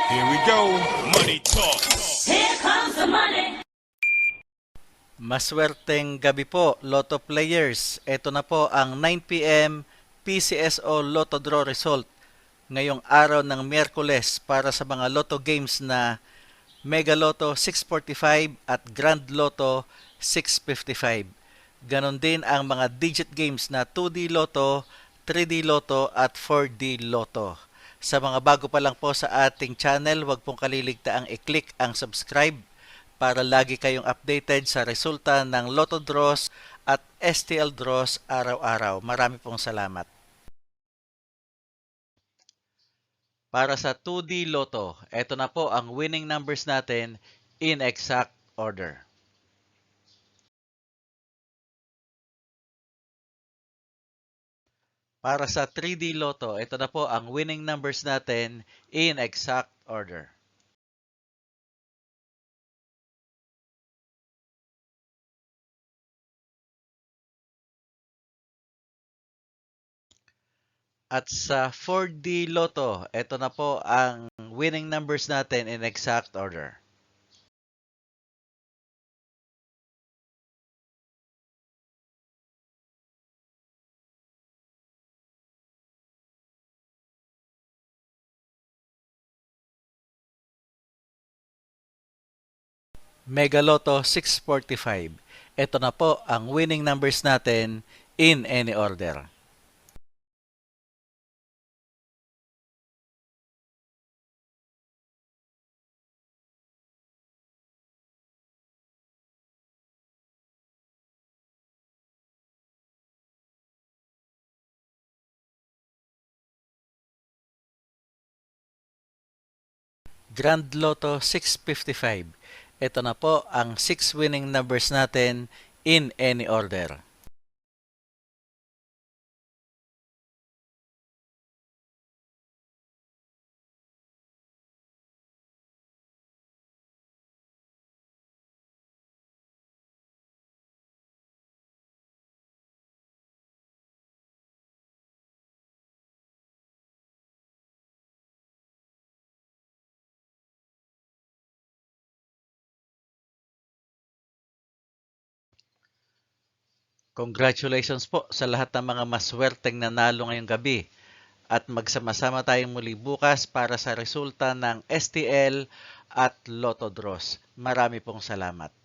Here we go. Money talk. Here comes the money. Maswerteng gabi po, Lotto players. Ito na po ang 9 p.m. PCSO Lotto Draw result ngayong araw ng Miyerkules para sa mga Lotto games na Mega Lotto 645 at Grand Lotto 655. Ganon din ang mga digit games na 2D Lotto, 3D Lotto at 4D Lotto. Sa mga bago pa lang po sa ating channel, huwag pong kaliligtaang i-click ang subscribe para lagi kayong updated sa resulta ng Lotto Draws at STL Draws araw-araw. Marami pong salamat. Para sa 2D Lotto, ito na po ang winning numbers natin in exact order. Para sa 3D Lotto, ito na po ang winning numbers natin in exact order. At sa 4D Lotto, ito na po ang winning numbers natin in exact order. Mega Lotto 645. Ito na po ang winning numbers natin in any order. Grand Lotto 655. Ito na po ang 6 winning numbers natin in any order. Congratulations po sa lahat ng mga maswerteng nanalo ngayong gabi. At magsama-sama tayong muli bukas para sa resulta ng STL at Lotto Draws. Marami pong salamat.